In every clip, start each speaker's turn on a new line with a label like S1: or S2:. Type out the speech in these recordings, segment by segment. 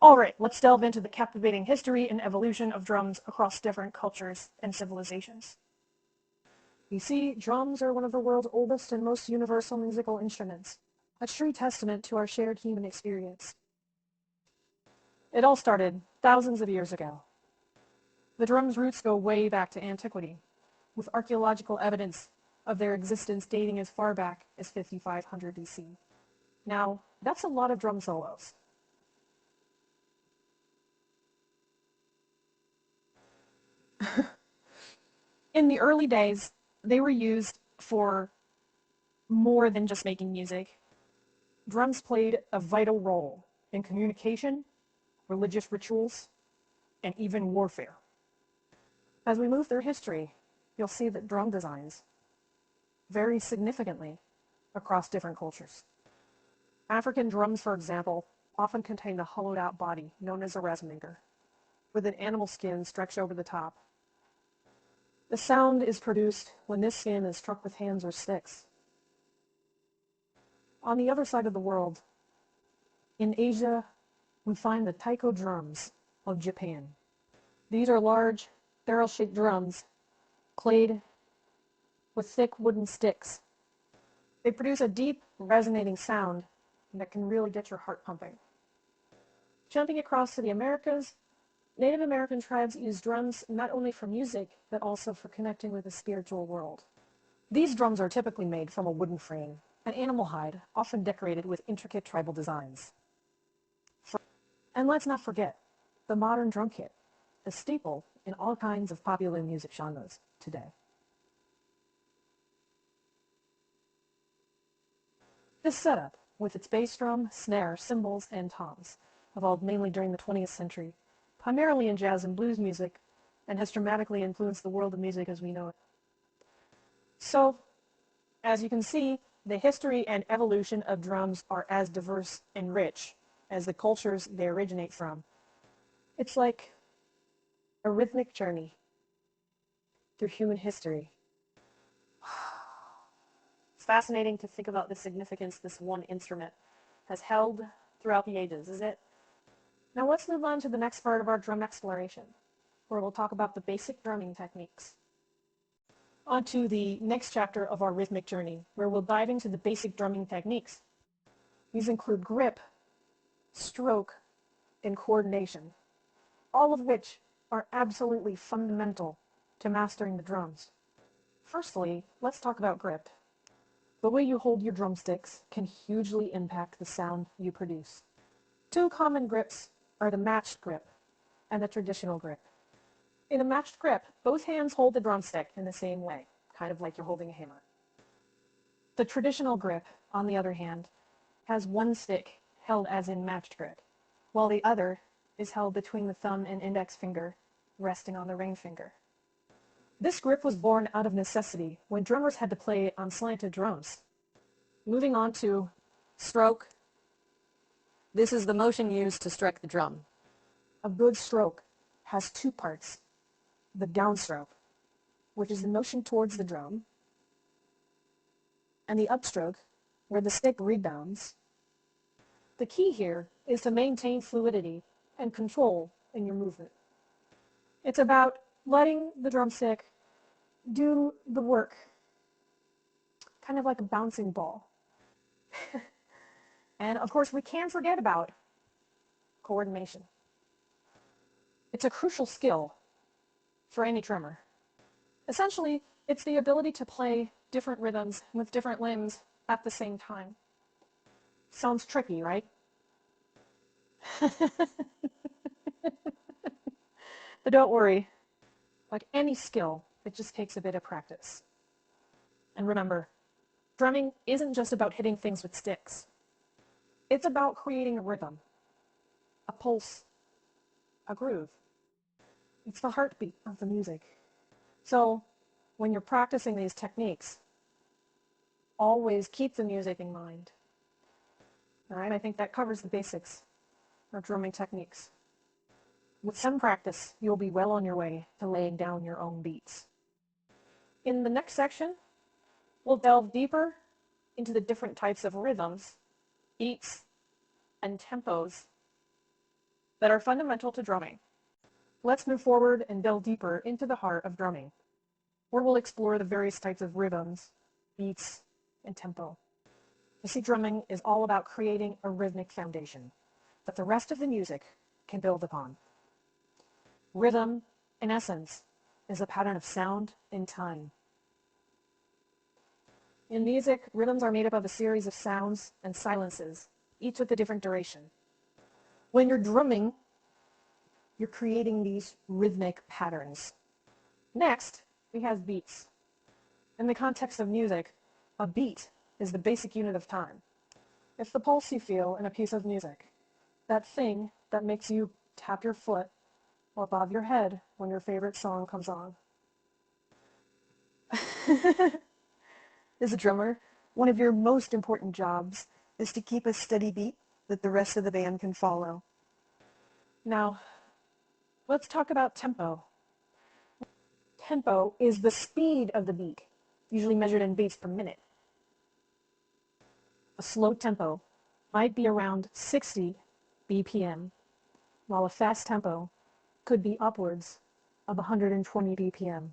S1: Alright, let's delve into the captivating history and evolution of drums across different cultures and civilizations. You see, drums are one of the world's oldest and most universal musical instruments, a true testament to our shared human experience. It all started thousands of years ago. The drum's roots go way back to antiquity, with archaeological evidence of their existence dating as far back as 5500 BC. Now, that's a lot of drum solos. In the early days, they were used for more than just making music. Drums played a vital role in communication, religious rituals, and even warfare. As we move through history, you'll see that drum designs vary significantly across different cultures. African drums, for example, often contain a hollowed-out body known as a resonancer, with an animal skin stretched over the top. The sound is produced when this skin is struck with hands or sticks. On the other side of the world, in Asia, we find the taiko drums of Japan. These are large, barrel-shaped drums played with thick wooden sticks. They produce a deep, resonating sound that can really get your heart pumping. Jumping across to the Americas, Native American tribes use drums not only for music, but also for connecting with the spiritual world. These drums are typically made from a wooden frame, an animal hide, often decorated with intricate tribal designs. And let's not forget the modern drum kit, a staple in all kinds of popular music genres today. This setup, with its bass drum, snare, cymbals, and toms, evolved mainly during the 20th century, primarily in jazz and blues music, and has dramatically influenced the world of music as we know it. So, as you can see, the history and evolution of drums are as diverse and rich as the cultures they originate from. It's like a rhythmic journey through human history. It's fascinating to think about the significance this one instrument has held throughout the ages, is it? Now let's move on to the next part of our drum exploration, where we'll talk about the basic drumming techniques. On to the next chapter of our rhythmic journey, where we'll dive into the basic drumming techniques. These include grip, stroke, and coordination, all of which are absolutely fundamental to mastering the drums. Firstly, let's talk about grip. The way you hold your drumsticks can hugely impact the sound you produce. Two common grips are the matched grip and the traditional grip. In a matched grip, both hands hold the drumstick in the same way, kind of like you're holding a hammer. The traditional grip, on the other hand, has one stick held as in matched grip, while the other is held between the thumb and index finger, resting on the ring finger. This grip was born out of necessity when drummers had to play on slanted drums. Moving on to stroke. This is the motion used to strike the drum. A good stroke has two parts. The downstroke, which is the motion towards the drum, and the upstroke, where the stick rebounds. The key here is to maintain fluidity and control in your movement. It's about letting the drumstick do the work, kind of like a bouncing ball. And of course, we can't forget about coordination. It's a crucial skill for any drummer. Essentially, it's the ability to play different rhythms with different limbs at the same time. Sounds tricky, right? But don't worry. Like any skill, it just takes a bit of practice. And remember, drumming isn't just about hitting things with sticks. It's about creating a rhythm, a pulse, a groove. It's the heartbeat of the music. So, when you're practicing these techniques, always keep the music in mind. All right, I think that covers the basics of drumming techniques. With some practice, you'll be well on your way to laying down your own beats. In the next section, we'll delve deeper into the different types of rhythms, beats, and tempos that are fundamental to drumming. Let's move forward and delve deeper into the heart of drumming, where we'll explore the various types of rhythms, beats, and tempo. You see, drumming is all about creating a rhythmic foundation that the rest of the music can build upon. Rhythm, in essence, is a pattern of sound and time. In music, rhythms are made up of a series of sounds and silences, each with a different duration. When you're drumming, you're creating these rhythmic patterns. Next, we have beats. In the context of music, a beat is the basic unit of time. It's the pulse you feel in a piece of music, that thing that makes you tap your foot or bob your head when your favorite song comes on. As a drummer, one of your most important jobs is to keep a steady beat that the rest of the band can follow. Now, let's talk about tempo. Tempo is the speed of the beat, usually measured in beats per minute. A slow tempo might be around 60 BPM, while a fast tempo could be upwards of 120 BPM.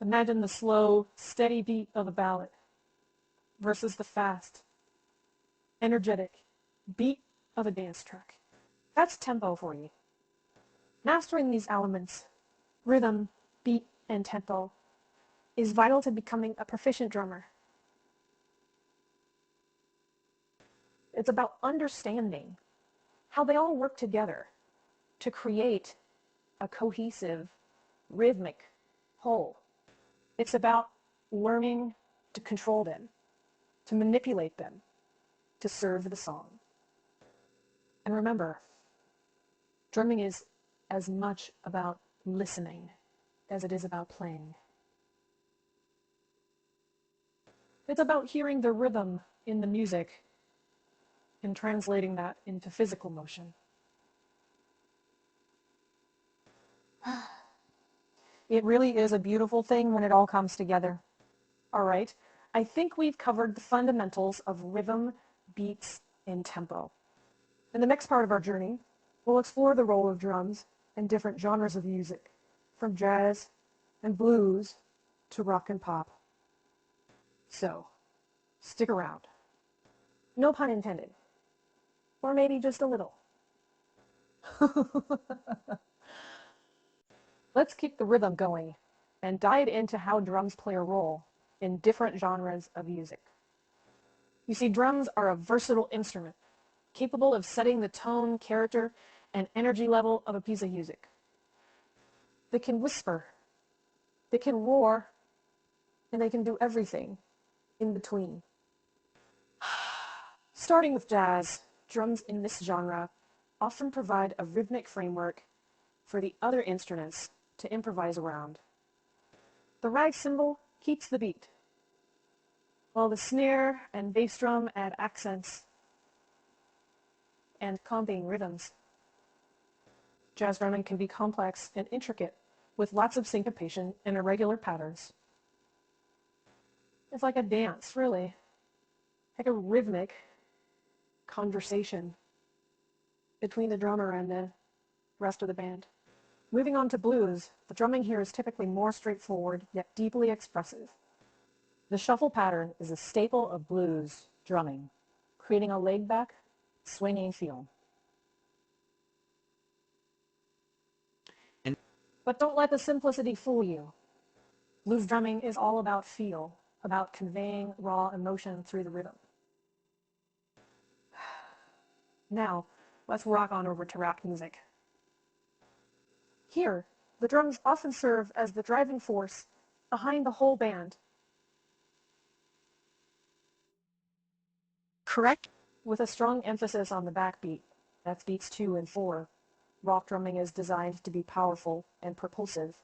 S1: Imagine the slow, steady beat of a ballad versus the fast, energetic beat of a dance track. That's tempo for you. Mastering these elements, rhythm, beat, and tempo, is vital to becoming a proficient drummer. It's about understanding how they all work together to create a cohesive, rhythmic whole. It's about learning to control them, to manipulate them, to serve the song. And remember, drumming is as much about listening as it is about playing. It's about hearing the rhythm in the music and translating that into physical motion. It really is a beautiful thing when it all comes together. All right, I think we've covered the fundamentals of rhythm, beats, and tempo. In the next part of our journey, we'll explore the role of drums in different genres of music, from jazz and blues to rock and pop. So, stick around. No pun intended. Or maybe just a little. Let's keep the rhythm going and dive into how drums play a role in different genres of music. You see, drums are a versatile instrument, capable of setting the tone, character, and energy level of a piece of music. They can whisper, they can roar, and they can do everything in between. Starting with jazz, drums in this genre often provide a rhythmic framework for the other instruments to improvise around. The rag cymbal keeps the beat, while the snare and bass drum add accents and comping rhythms. Jazz drumming can be complex and intricate, with lots of syncopation and irregular patterns. It's like a dance, really, like a rhythmic conversation between the drummer and the rest of the band. Moving on to blues, the drumming here is typically more straightforward, yet deeply expressive. The shuffle pattern is a staple of blues drumming, creating a laid-back, swinging feel. But don't let the simplicity fool you. Blues drumming is all about feel, about conveying raw emotion through the rhythm. Now, let's rock on over to rock music. Here, the drums often serve as the driving force behind the whole band. Correct? With a strong emphasis on the backbeat, that's beats 2 and 4, rock drumming is designed to be powerful and propulsive.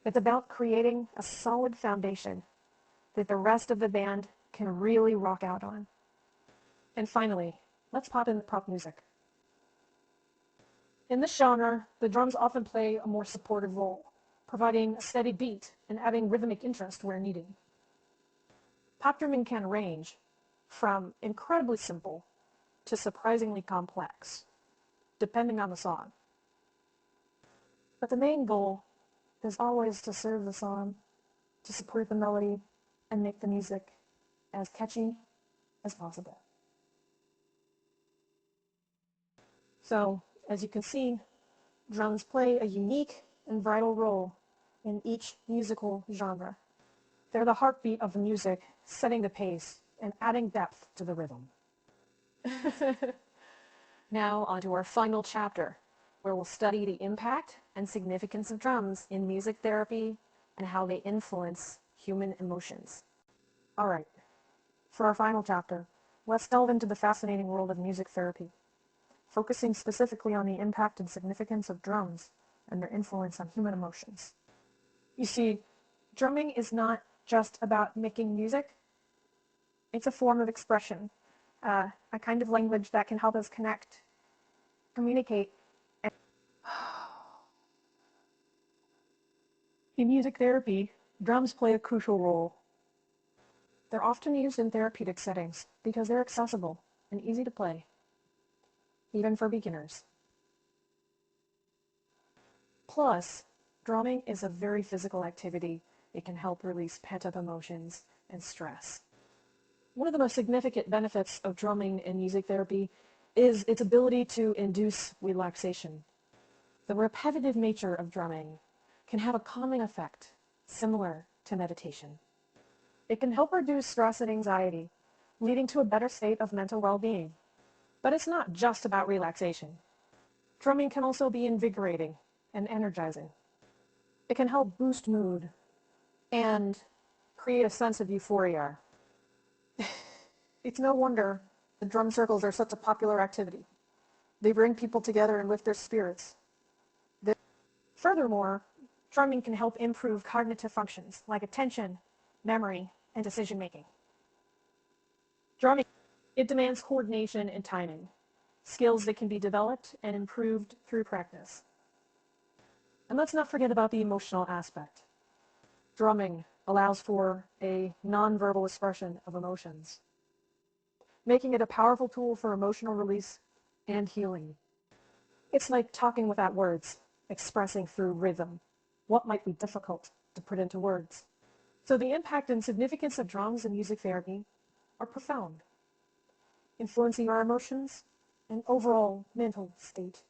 S1: It's about creating a solid foundation that the rest of the band can really rock out on. And finally, let's pop in the pop music. In this genre, the drums often play a more supportive role, providing a steady beat and adding rhythmic interest where needed. Pop drumming can range from incredibly simple to surprisingly complex. depending on the song. But the main goal is always to serve the song, to support the melody, and make the music as catchy as possible. So, as you can see, drums play a unique and vital role in each musical genre. They're the heartbeat of the music, setting the pace and adding depth to the rhythm. Now on to our final chapter, where we'll study the impact and significance of drums in music therapy and how they influence human emotions. All right, for our final chapter, let's delve into the fascinating world of music therapy, focusing specifically on the impact and significance of drums and their influence on human emotions. You see, drumming is not just about making music. It's a form of expression, a kind of language that can help us connect, communicate. In music therapy, drums play a crucial role. They're often used in therapeutic settings because they're accessible and easy to play, even for beginners. Plus, drumming is a very physical activity. It can help release pent-up emotions and stress. One of the most significant benefits of drumming in music therapy is its ability to induce relaxation. The repetitive nature of drumming can have a calming effect, similar to meditation. It can help reduce stress and anxiety, leading to a better state of mental well-being. But it's not just about relaxation. Drumming can also be invigorating and energizing. It can help boost mood and create a sense of euphoria. It's no wonder the drum circles are such a popular activity. They bring people together and lift their spirits. Furthermore, drumming can help improve cognitive functions like attention, memory, and decision-making. Drumming, it demands coordination and timing, skills that can be developed and improved through practice. And let's not forget about the emotional aspect. Drumming allows for a nonverbal expression of emotions, making it a powerful tool for emotional release and healing. It's like talking without words, expressing through rhythm what might be difficult to put into words. So the impact and significance of drums in music therapy are profound, influencing our emotions and overall mental state.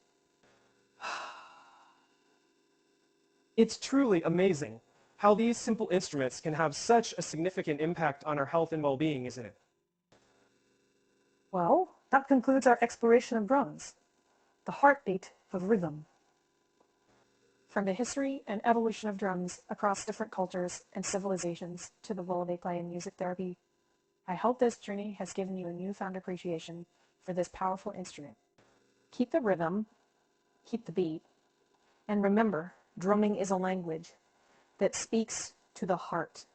S2: It's truly amazing how these simple instruments can have such a significant impact on our health and well-being, isn't it?
S1: Well, that concludes our exploration of drums, the heartbeat of rhythm. From the history and evolution of drums across different cultures and civilizations to the role they play in music therapy, I hope this journey has given you a newfound appreciation for this powerful instrument. Keep the rhythm, keep the beat, and remember, drumming is a language that speaks to the heart.